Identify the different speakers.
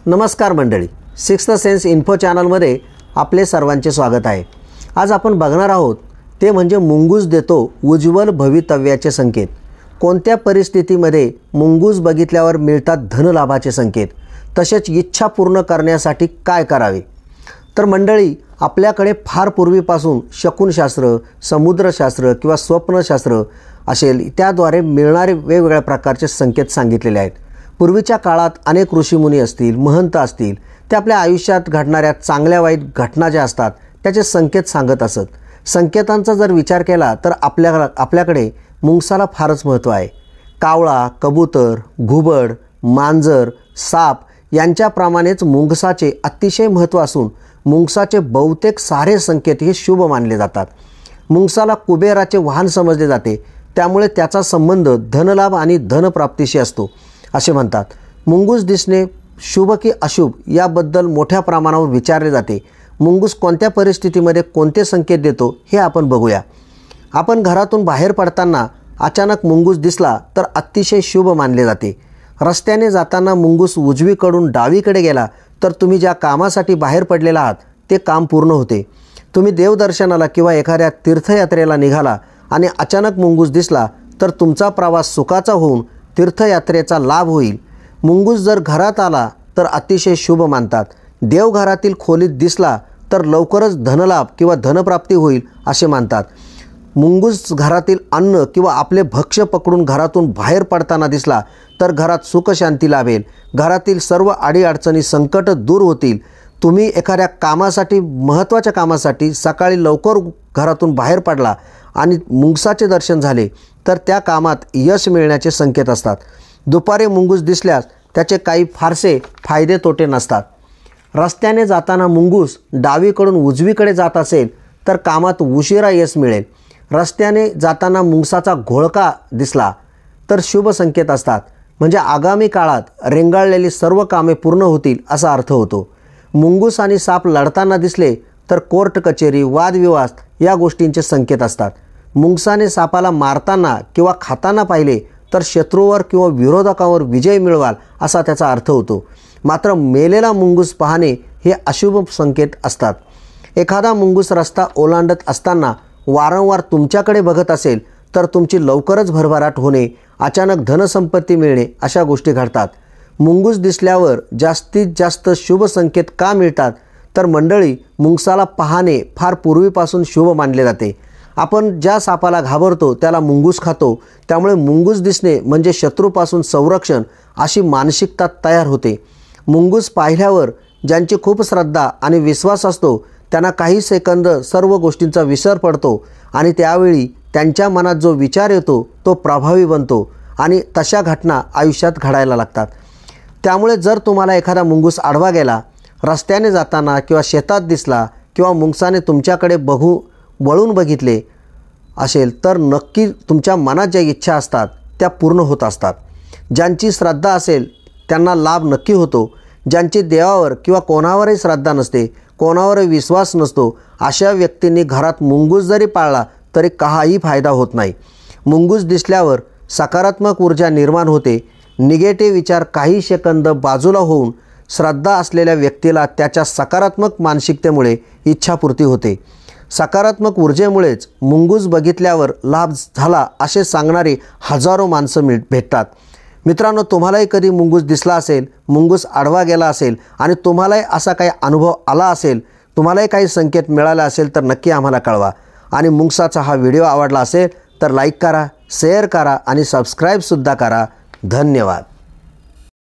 Speaker 1: नमस्कार मंडळी, sixth sense info चॅनलमध्ये आपले सर्वांचे स्वागत आहे। आज आपण बघणार आहोत ते म्हणजे मुंगूस देतो उज्ज्वल भवितव्याचे संकेत। कोणत्या परिस्थितीमध्ये मुंगूस बघितल्यावर मिळतात धनलाभाचे संकेत, तसेच इच्छा पूर्ण करण्यासाठी काय करावे। तर मंडळी, आपल्याकडे फार पूर्वीपासून शकुनशास्त्र, समुद्रशास्त्र किंवा स्वप्नशास्त्र असेल त्याद्वारे मिळणारे वेगवेगळ्या प्रकारचे संकेत सांगितलेले आहेत। पूर्वीच्या काळात अनेक ऋषीमुनी असतील, महंत असतील, ते आपल्या आयुष्यात घडणाऱ्या चांगल्या वाईट घटना ज्या असतात त्याचे संकेत सांगत असत। संकेतांचा जर विचार केला तर आपल्याकडे मुंगसाला फारच महत्त्व आहे। कावळा, कबूतर, घुबड, मांजर, साप यांच्याप्रमाणेच मुंगसाचे अतिशय महत्त्व असून मुंगसाचे बहुतेक सारे संकेत हे शुभ मानले जातात। मुंगसाला कुबेराचे वाहन समजले जाते, त्यामुळे त्याचा संबंध धनलाभ आणि धनप्राप्तीशी असतो असे म्हणतात। मुंगूस दिसणे शुभ की अशुभ याबद्दल मोठ्या प्रमाणावर विचारले जाते। मुंगूस कोणत्या परिस्थितीमध्ये कोणते संकेत देतो हे आपण बघूया। आपण घरातून बाहेर पडताना अचानक मुंगूस दिसला तर अतिशय शुभ मानले जाते। रस्त्याने जाताना मुंगूस उजवीकडून डावीकडे गेला तर तुम्ही ज्या कामासाठी बाहेर पडलेला आहात ते काम पूर्ण होते। तुम्ही देवदर्शनाला किंवा एखाद्या तीर्थयात्रेला निघाला आणि अचानक मुंगूस दिसला तर तुमचा प्रवास सुखाचा होऊन तीर्थयात्रेचा लाभ होईल। मुंगूस जर घरात आला तर अतिशय शुभ मानतात। देवघरातील खोलीत दिसला तर लवकरच धनलाभ किंवा धनप्राप्ती होईल असे मानतात। मुंगूस घरातील अन्न किंवा आपले भक्ष्य पकडून घरातून बाहेर पडताना दिसला तर घरात सुखशांती लाभेल। घरातील सर्व अडीअडचणी, संकट दूर होतील। तुम्ही एखाद्या कामासाठी, महत्त्वाच्या कामासाठी सकाळी लवकर घरातून बाहेर पडला आणि मुंगसाचे दर्शन झाले तर त्या कामात यश मिळण्याचे संकेत असतात। दुपारी मुंगूस दिसल्यास त्याचे काही फारसे फायदे तोटे नसतात। रस्त्याने जाताना मुंगूस डावीकडून उजवीकडे जात असेल तर कामात उशिरा यश मिळेल। रस्त्याने जाताना मुंगसाचा घोळका दिसला तर शुभ संकेत असतात, म्हणजे आगामी काळात रेंगाळलेली सर्व कामे पूर्ण होतील असा अर्थ होतो। मुंगूस आणि साप लढताना दिसले तर कोर्ट कचेरी, वादविवाद या गोष्टींचे संकेत असतात। मुंगसाने सापाला मारताना किंवा खाताना पाहिले तर शत्रूवर किंवा विरोधकावर विजय मिळवाल असा त्याचा अर्थ होतो। मात्र मेलेला मुंगूस पाहणे हे अशुभ संकेत असतात। एखादा मुंगूस रस्ता ओलांडत असताना वारंवार तुमच्याकडे बघत असेल तर तुमची लवकरच भरभराट होणे, अचानक धनसंपत्ती मिळणे अशा गोष्टी घडतात। मुंगूस दिसल्यावर जास्तीत जास्त शुभ संकेत का मिळतात तर मंडळी, मुंगसाला पाहणे फार पूर्वीपासून शुभ मानले जाते। आपण ज्या सापाला घाबरतो त्याला मुंगूस खातो, त्यामुळे मुंगूस दिसणे म्हणजे शत्रूपासून संरक्षण अशी मानसिकता तयार होते। मुंगूस पाहिल्यावर ज्यांची खूप श्रद्धा आणि विश्वास असतो त्यांना काही सेकंद सर्व गोष्टींचा विसर पडतो आणि त्यावेळी त्यांच्या मनात जो विचार येतो तो प्रभावी बनतो आणि तशा घटना आयुष्यात घडायला लागतात। त्यामुळे जर तुम्हाला एखादा मुंगूस आडवा गेला, रस्त्याने जाताना किंवा शेतात दिसला किंवा मुंगसाने तुमच्याकडे वळून बघितले असेल तर नक्की तुमच्या मनात ज्या इच्छा असतात त्या पूर्ण होत असतात। ज्यांची श्रद्धा असेल त्यांना लाभ नक्की होतो। ज्यांची देवावर किंवा कोणावरही श्रद्धा नसते, कोणावरही विश्वास नसतो, अशा व्यक्तींनी घरात मुंगूस जरी पाळला तरी काही फायदा होत नाही। मुंगूस दिसल्यावर सकारात्मक ऊर्जा निर्माण होते। निगेटिव्ह विचार काही सेकंद बाजूला होऊन श्रद्धा असलेल्या व्यक्तीला त्याच्या सकारात्मक मानसिकतेमुळे इच्छापूर्ती होते। सकारात्मक ऊर्जेमुळेच मुंगूस बघितल्यावर लाभ झाला असे सांगणारी हजारो माणसं भेटतात। मित्रांनो, तुम्हालाही कधी मुंगूस दिसला असेल, मुंगूस आडवा गेला असेल आणि तुम्हालाही असा काही अनुभव आला असेल, तुम्हालाही काही संकेत मिळाला असेल तर नक्की आम्हाला कळवा। आणि मुंगसाचा हा व्हिडिओ आवडला असेल तर लाईक करा, शेअर करा आणि सबस्क्राईबसुद्धा करा। धन्यवाद।